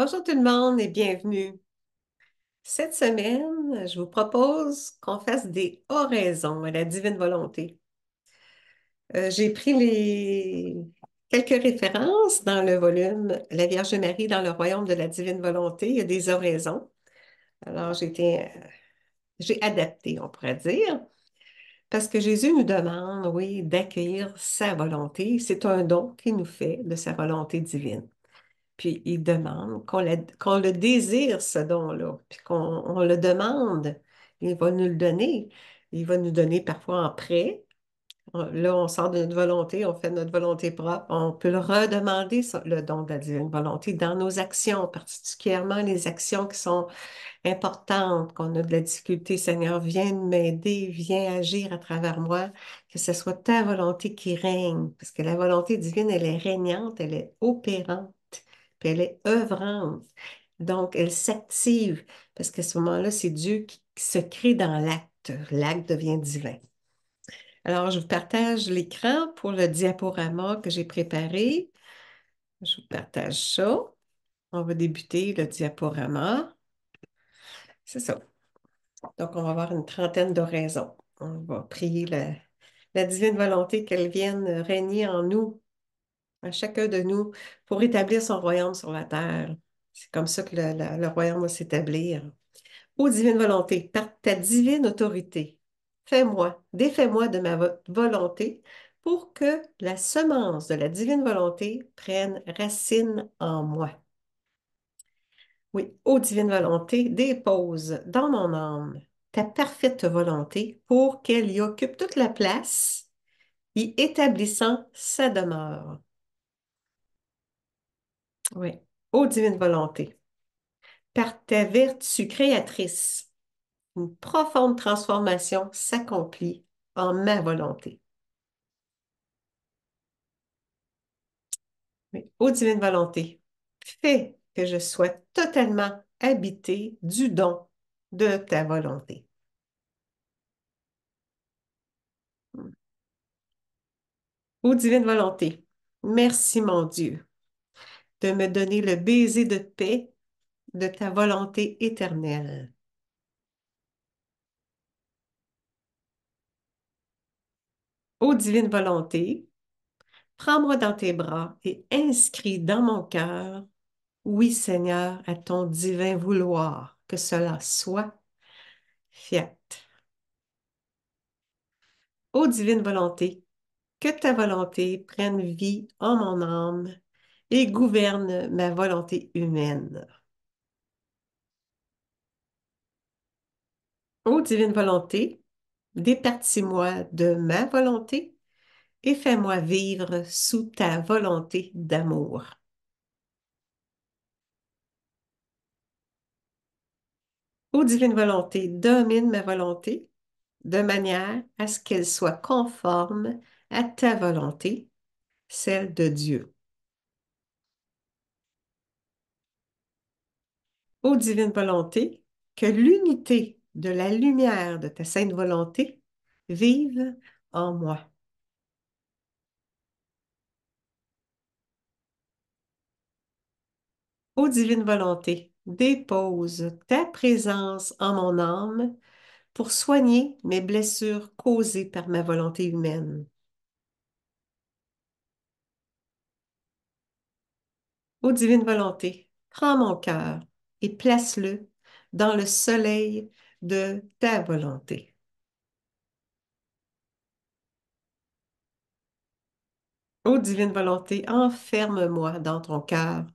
Bonjour tout le monde et bienvenue. Cette semaine, je vous propose qu'on fasse des oraisons à la divine volonté. J'ai pris quelques références dans le volume La Vierge Marie dans le royaume de la divine volonté. Il y a des oraisons. Alors, j'ai adapté, on pourrait dire, parce que Jésus nous demande, oui, d'accueillir sa volonté. C'est un don qu'il nous fait de sa volonté divine. Puis il demande qu'on le désire, ce don-là, puis qu'on le demande. Il va nous le donner. Il va nous donner parfois en prêt. Là, on sort de notre volonté, on fait notre volonté propre. On peut le redemander, ça, le don de la divine volonté, dans nos actions, particulièrement les actions qui sont importantes, qu'on a de la difficulté. Seigneur, viens m'aider, viens agir à travers moi, que ce soit ta volonté qui règne, parce que la volonté divine, elle est régnante, elle est opérante, puis elle est œuvrante. Donc, elle s'active, parce qu'à ce moment-là, c'est Dieu qui se crée dans l'acte. L'acte devient divin. Alors, je vous partage l'écran pour le diaporama que j'ai préparé. Je vous partage ça. On va débuter le diaporama. C'est ça. Donc, on va avoir une trentaine d'oraisons. On va prier la divine volonté qu'elle vienne régner en nous, à chacun de nous, pour établir son royaume sur la terre. C'est comme ça que le royaume va s'établir. Ô divine volonté, par ta divine autorité, défais-moi de ma volonté pour que la semence de la divine volonté prenne racine en moi. Oui, ô divine volonté, dépose dans mon âme ta parfaite volonté pour qu'elle y occupe toute la place, y établissant sa demeure. Oui, ô divine volonté, par ta vertu créatrice, une profonde transformation s'accomplit en ma volonté. Oui, ô divine volonté, fais que je sois totalement habité du don de ta volonté. Ô divine volonté, merci mon Dieu de me donner le baiser de paix de ta volonté éternelle. Ô divine volonté, prends-moi dans tes bras et inscris dans mon cœur, oui Seigneur, à ton divin vouloir, que cela soit. Fiat. Ô divine volonté, que ta volonté prenne vie en mon âme et gouverne ma volonté humaine. Ô divine volonté, départis-moi de ma volonté et fais-moi vivre sous ta volonté d'amour. Ô divine volonté, domine ma volonté de manière à ce qu'elle soit conforme à ta volonté, celle de Dieu. Ô divine volonté, que l'unité de la lumière de ta sainte volonté vive en moi. Ô divine volonté, dépose ta présence en mon âme pour soigner mes blessures causées par ma volonté humaine. Ô divine volonté, prends mon cœur et place-le dans le soleil de ta volonté. Ô divine volonté, enferme-moi dans ton cœur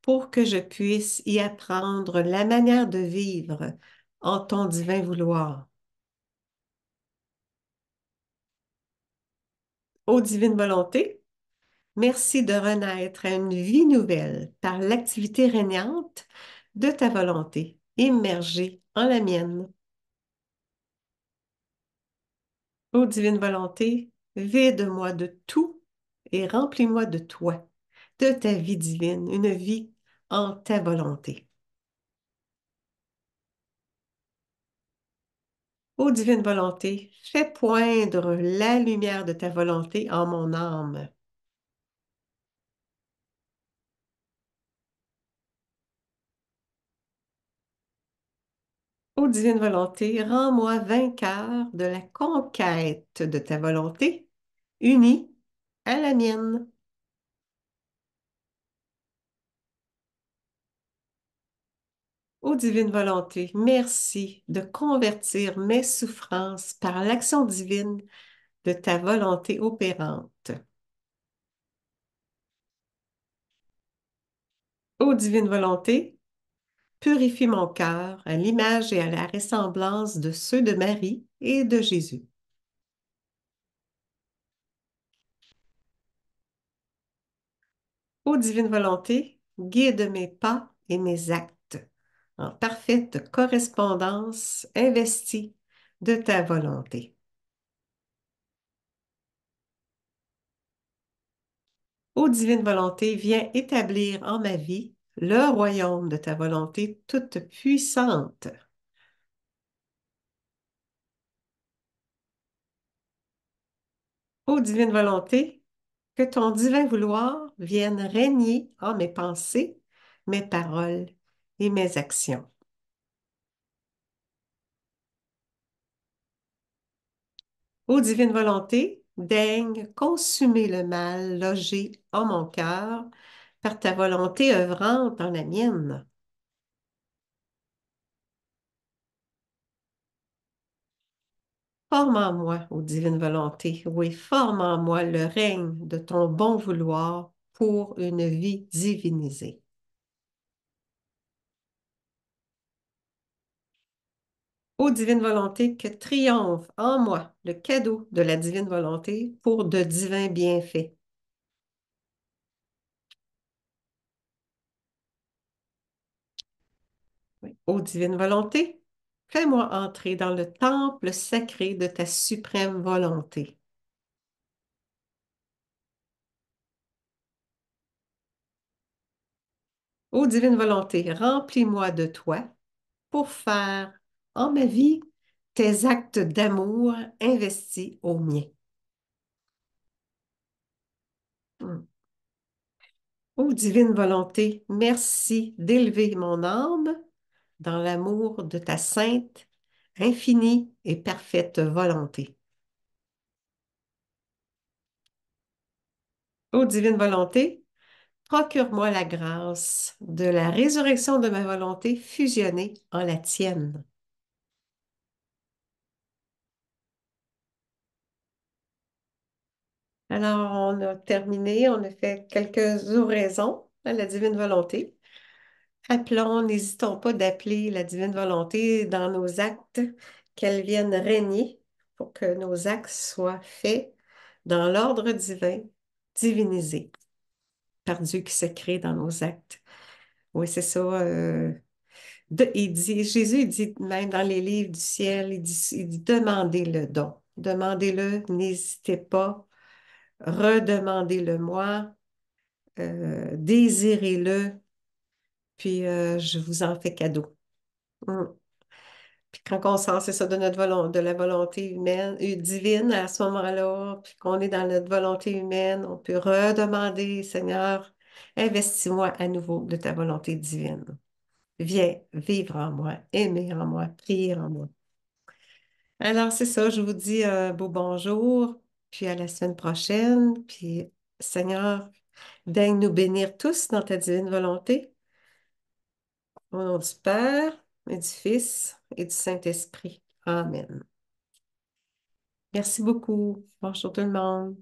pour que je puisse y apprendre la manière de vivre en ton divin vouloir. Ô divine volonté, merci de renaître à une vie nouvelle par l'activité régnante de ta volonté, immergée en la mienne. Ô divine volonté, vide-moi de tout et remplis-moi de toi, de ta vie divine, une vie en ta volonté. Ô divine volonté, fais poindre la lumière de ta volonté en mon âme. Ô divine volonté, rends-moi vainqueur de la conquête de ta volonté, unie à la mienne. Ô divine volonté, merci de convertir mes souffrances par l'action divine de ta volonté opérante. Ô divine volonté, purifie mon cœur à l'image et à la ressemblance de ceux de Marie et de Jésus. Ô divine volonté, guide mes pas et mes actes en parfaite correspondance investie de ta volonté. Ô divine volonté, viens établir en ma vie le royaume de ta volonté toute puissante. Ô divine volonté, que ton divin vouloir vienne régner en mes pensées, mes paroles et mes actions. Ô divine volonté, daigne consumer le mal logé en mon cœur par ta volonté œuvrante dans la mienne. Forme en moi, ô divine volonté, oui, forme en moi le règne de ton bon vouloir pour une vie divinisée. Ô divine volonté, que triomphe en moi le cadeau de la divine volonté pour de divins bienfaits. Oui. Ô divine volonté, fais-moi entrer dans le temple sacré de ta suprême volonté. Ô divine volonté, remplis-moi de toi pour faire en ma vie tes actes d'amour investis au mien. Hmm. Ô divine volonté, merci d'élever mon âme dans l'amour de ta sainte, infinie et parfaite volonté. Ô divine volonté, procure-moi la grâce de la résurrection de ma volonté fusionnée en la tienne. Alors, on a terminé, on a fait quelques oraisons à la divine volonté. Appelons, n'hésitons pas d'appeler la divine volonté dans nos actes, qu'elle vienne régner pour que nos actes soient faits dans l'ordre divin, divinisé par Dieu qui se crée dans nos actes. Oui, c'est ça. Il dit, Jésus il dit même dans les livres du ciel, il dit demandez le don. Demandez-le, n'hésitez pas, redemandez-le-moi, désirez-le, puis je vous en fais cadeau. Mm. Puis quand on sort, c'est ça, de notre de la volonté humaine, divine, à ce moment-là, puis qu'on est dans notre volonté humaine, on peut redemander, Seigneur, investis-moi à nouveau de ta volonté divine. Viens vivre en moi, aimer en moi, prier en moi. Alors, c'est ça, je vous dis un beau bonjour, puis à la semaine prochaine, puis Seigneur, daigne nous bénir tous dans ta divine volonté. Au nom du Père et du Fils et du Saint-Esprit. Amen. Merci beaucoup. Bonjour tout le monde.